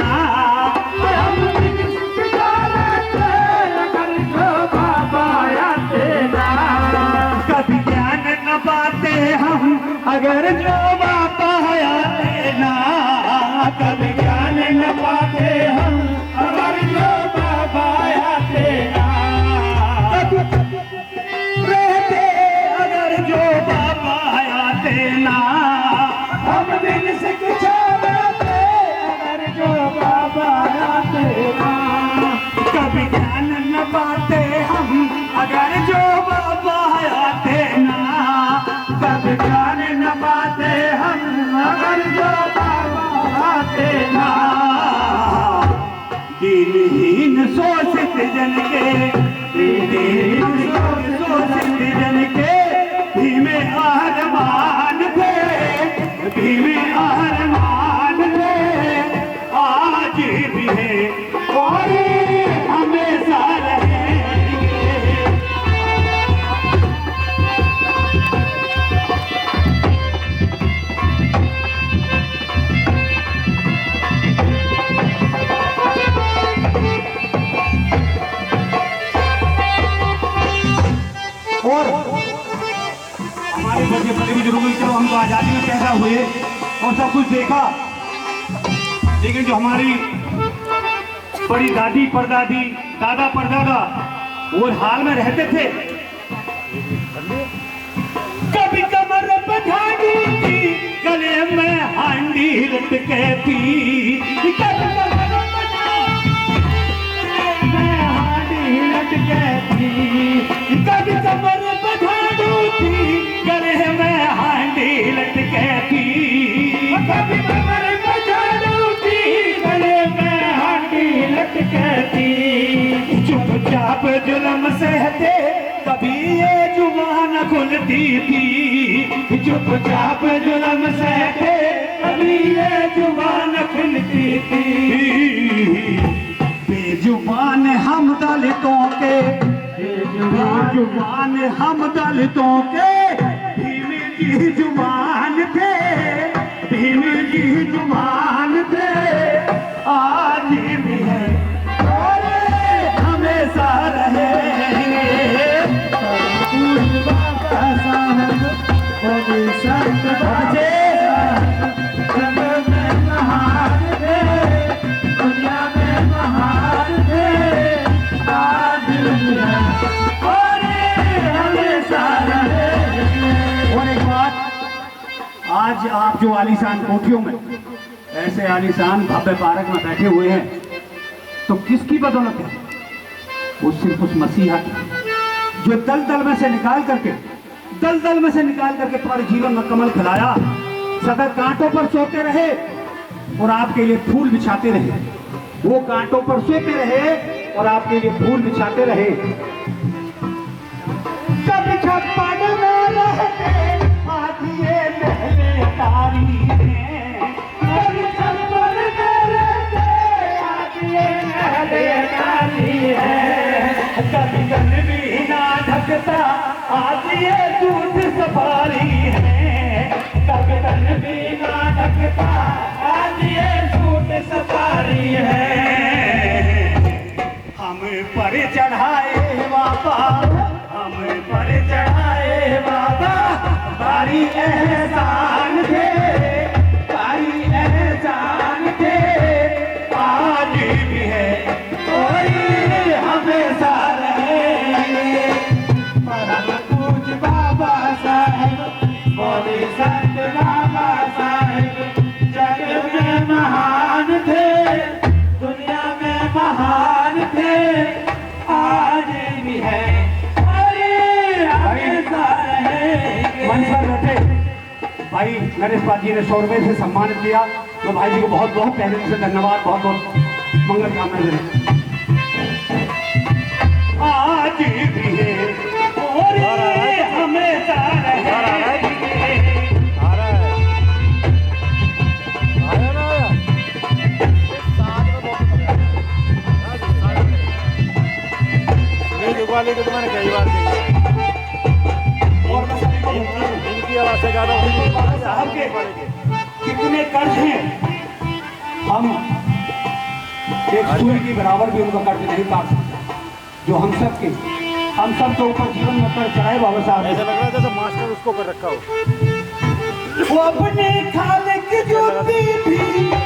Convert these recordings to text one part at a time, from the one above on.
हम अगर जो बाबा आते ना, कभी ज्ञान न पाते हम अगर जो बाबा आते ना, कभी ज्ञान न पाते हम अगर जो बाबा आते ना, रहते अगर जो बाबा आते ना, हम बिन शिक्षा रहते अगर जो बाबा आते ना, कभी ज्ञान न पाते हम अगर जो बाबा आते ना, कभी ज्ञान न पाते हम अगर जो बाबा आते ना, दीनहीन शोषित जन के, दीनहीन शोषित जन के धीमे अरमान थे, धीमे अरमान थे, आज भी है और हमेशा रहेंगे। और हमारे बड़े बड़े बुजुर्गों की चलो हम तो आज़ादी में पैदा हुए और सब कुछ देखा, लेकिन जो हमारी बड़ी दादी परदादी दादा परदादा वो हाल में रहते थे, कभी कमर बंधानी थी गले में हांडी लटके थी, कभी कमर में हांडी लटके थी, कभी कमर बंधानी थी गले में हांडी लटके थी, कभी कमर बंधानी थी गले में हांडी लटके थी, चुपचाप जुल्म सहते कभी ये जुबान खुलती थी, चुपचाप जुल्म सहते कभी ये जुबान खुलती थी, बेजुबान हम दलितों के, बेजुबान हम दलितों के भीम की जुबान थे, भीम की जुबान थे, आज भी है और हमेशा रहेंगे। बाबा साहब मोदी संत बचे जग में महान थे, दुनिया में महान थे, आज भी है और हमेशा रहेंगे। और एक बात, आज आप जो आलीशान कोठियों में ऐसे आलीशान भव्य पार्क में बैठे हुए हैं, तो किसकी बदौलत है? वो सिर्फ उस मसीहा की, जो दलदल में से निकाल करके तुम्हारे जीवन में कमल खिलाया, सदा कांटों पर सोते रहे और आपके लिए फूल बिछाते रहे, वो कांटों पर सोते रहे और आपके लिए फूल बिछाते रहे। कभी छप्पन में रहते आज ये पहलेदारी है, कभी छप्पन में रहते आज ये पहलेदारी है, कभी गन भी ना ढकता आज ये दूध सफारी है, कभी गन भी ना ढकता आज ये दूध सफारी है। हम पर चढ़ाए बाबा, हम पर चढ़ाए बाबा, बारी एहसान थे, बारी एहसान थे, आज भी है और हमेशा रहेंगे। परम पूज्य बाबा साहब मोदी संत बाबा साहब जग में महान थे, दुनिया में महान थे, आज भी है और हमेशा रहेंगे। मंच पर बैठे भाई नरेश पाल जी ने 100 रुपये से सम्मानित किया, तो भाई जी को बहुत बहुत तहे दिल से धन्यवाद, बहुत बहुत मंगल कामनाएं दें। आज भी है और हमेशा रहेंगे। वाले को तो मैंने कई बार और इनकी आवाज से ज्यादा साहब के कितने कर्ज हैं, हम एक सूर्य की बराबर भी उनका कर्ज नहीं काट सकता, जो हम सब के ऊपर जीवन में कर चढ़ाए बाबा साहब ऐसा ने। लग रहा है जैसे मास्टर उसको कर रखा हो। वो अपने खालिक जूती भी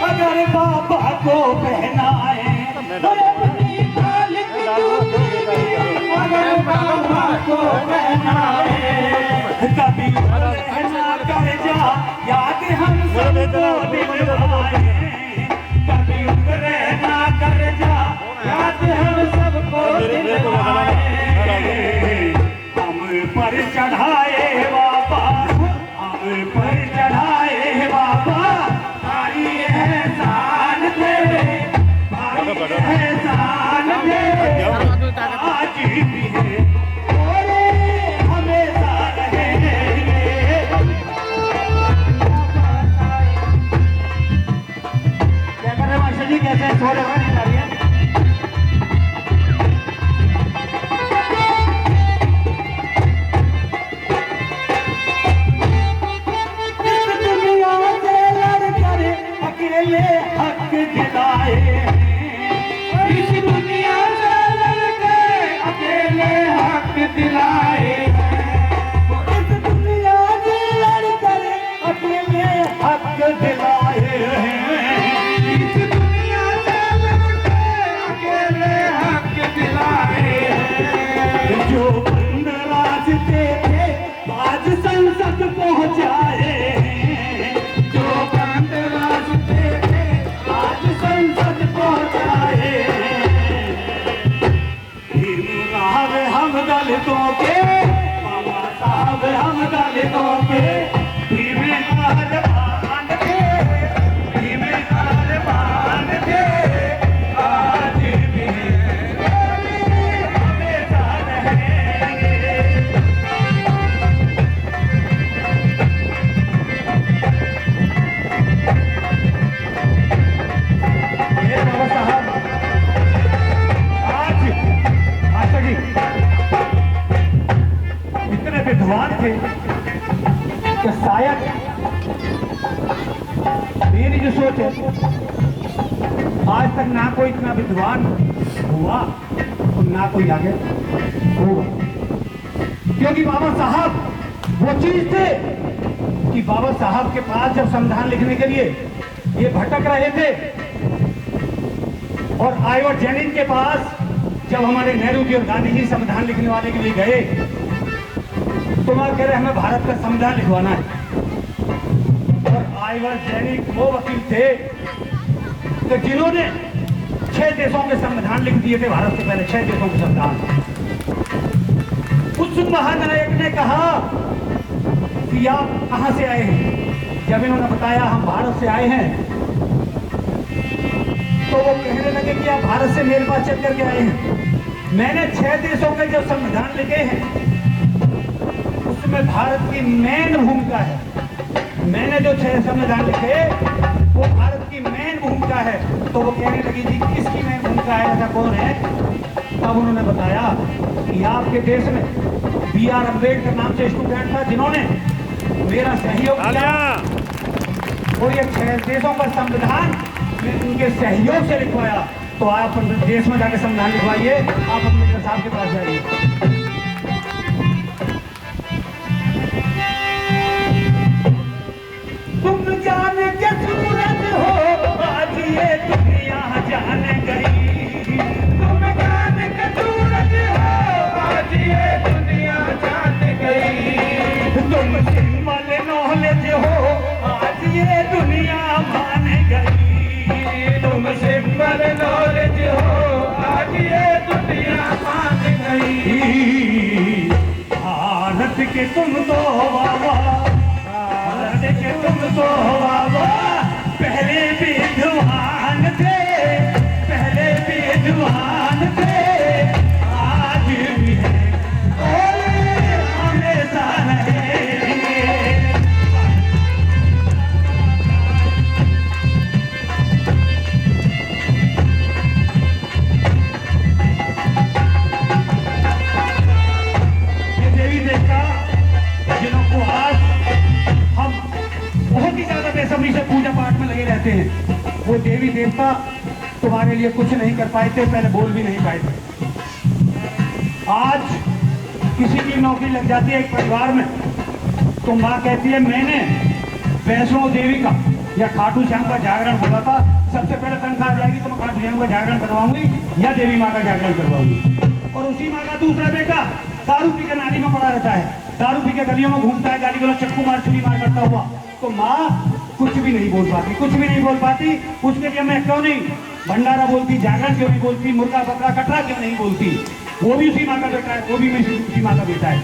अगर बाबा को पहनाए, वो अपने खालिक जूती भी अगर बाबा को पहनाए, कभी रहना कर जा याद हम सबको दिलवाए, कभी रहना कर जा याद हम सबको दिलवाए, हम पर चढ़ाए बाबा, हम पर चढ़ाए बाबा, भारी एहसान तेरे, भारी एहसान तेरे, आज भी है और हमेशा रहेंगे। क्या कर रहे मास्टर जी, कैसे सो रहे हो, नहीं आ रही है? अकेले हक दिलाए, इस दुनिया से लड़के अकेले हक दिलाए, इस दुनिया से लड़के अकेले हक दिलाए, इस दुनिया से लड़के अकेले हक दिलाए, जो बंद रास्ते थे आज संसद पहुंचाए, जो बंद रास्ते थे आज संसद पहुंचाए, हम दलितों के बाबा साहब, हम दलितों के भीम अरमान थे, भीम अरमान थे, आज भी हमेशा रहेंगे। ये बाबा साहब आज आशा जी इतने विद्वान थे कि शायद मेरी जो सोच है, आज तक ना कोई इतना विद्वान हुआ और ना कोई आगे होगा, क्योंकि बाबा साहब वो चीज थे कि बाबा साहब के पास जब संविधान लिखने के लिए ये भटक रहे थे और आइवर जैनिन के पास जब हमारे नेहरू जी और गांधी जी संविधान लिखने वाले के लिए गए तो वहां कह रहे हमें भारत का संविधान लिखवाना है, और आइवर जैनिन वो वकील थे कि जिन्होंने 6 देशों के संविधान लिख दिए थे, भारत से पहले 6 देशों के संविधान। उस महानायक ने कहा कि आप कहां से आए हैं, जब इन्होंने बताया हम भारत से आए हैं, तो वो कहने लगे कि आप भारत से मेरे पास चल करके आए हैं, मैंने 6 देशों के जो संविधान लिखे हैं उसमें भारत की मेन भूमिका है, मैंने जो 6 संविधान लिखे वो भारत की मेन भूमिका है। तो वो कहने लगी जी किसकी मेन भूमिका है, ऐसा कौन है? तब उन्होंने बताया कि आपके देश में B.R. अम्बेडकर नाम से स्टूडेंट था जिन्होंने मेरा सहयोग किया, और ये 6 देशों का संविधान उनके सहयोग से लिखवाया। तो आप देश में जाके संविधान लिखवाइए, आप अम्बेडकर साहब के पास जाइए। तुम जाने के सूरज हो आज ये दुनिया जान गई, तुम जाने के सूरज हो आज ये दुनिया जान गई, तुम सिंबल नॉलेज हो आज ये दुनिया मान गई, तुम सिंबल नॉलेज हो आज ये दुनिया मान गई। भारत के तुम तो बाबा, भारत के तुम तो बाबा पहले विद्वान थे, पहले विद्वान थे, आज भी है और हमेशा रहेंगे। ये देवी देवता जिनको आज बहुत ही ज्यादा बेसब्री से पूजा पाठ में लगे रहते हैं, वो देवी देवता तुम्हारे लिए कुछ नहीं कर पाए थे, पहले बोल भी नहीं पाए थे। आज किसी की नौकरी लग जाती है एक परिवार में, तो माँ कहती है मैंने वैष्णो देवी का या खाटू श्याम का जागरण बोला था, सबसे पहले तनख्वाह आ जाएगी तो मैं खाटू श्याम का जागरण करवाऊंगी या देवी माँ का जागरण करवाऊंगी। और उसी माँ का दूसरा बेटा दारू पी के नाली में पड़ा रहता है, दारू पी के गलियों में घूमता है, गाली गलौज चक्कू मार छुरी मार करता हुआ, तो माँ कुछ भी नहीं बोल पाती, कुछ भी नहीं बोल पाती। उसके लिए मैं क्यों नहीं भंडारा बोलती, जागरण क्यों नहीं बोलती, मुर्गा बकरा कटरा क्यों नहीं बोलती, वो भी उसी माँ का बेटा है, वो भी उसी माँ का बेटा है।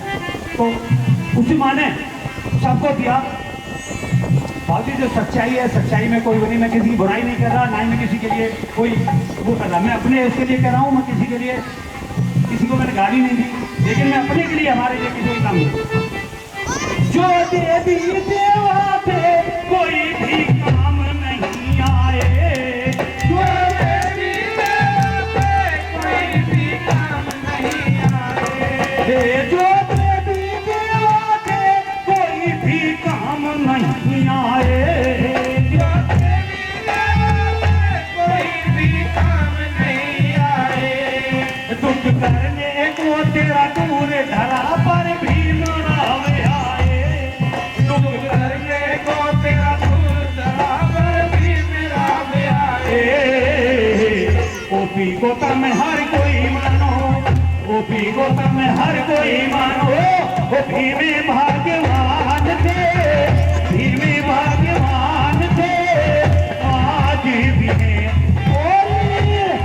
तो उसी माँ ने सबको दिया। बाकी जो सच्चाई है, सच्चाई में कोई नहीं, मैं किसी की बुराई नहीं कर रहा, ना ही मैं किसी के लिए कोई वो कर रहा, मैं अपने उसके लिए कह रहा हूँ। मैं किसी के लिए, किसी को मैंने गाली नहीं दी, लेकिन मैं अपने के लिए, हमारे लिए किसी को काम नहीं। जो देवी देवा थे कोई भी काम नहीं आए, जो देवी देवा थे कोई भी काम नहीं आए, जो देवी देवा थे कोई भी काम नहीं आए, जो देवी देवा थे कोई भी काम नहीं आए। दुख करने को तेरा दूर धरा पर भी मरावे ओपी को तम हर कोई मानो, ओपी को तम हर कोई मानो, ओपी में भाग्यवान थे, भी भाग्यवान थे, आज भी हैं और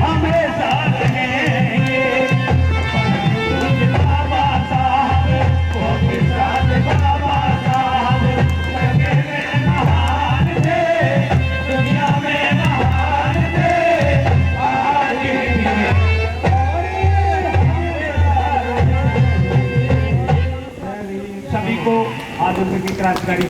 हमेशा रहेंगे। बाबा साहब ओपी साथ बाबा साहब सगे महान थे, दुनिया में महान थे, सभी को आदरणीय क्रांतिकारी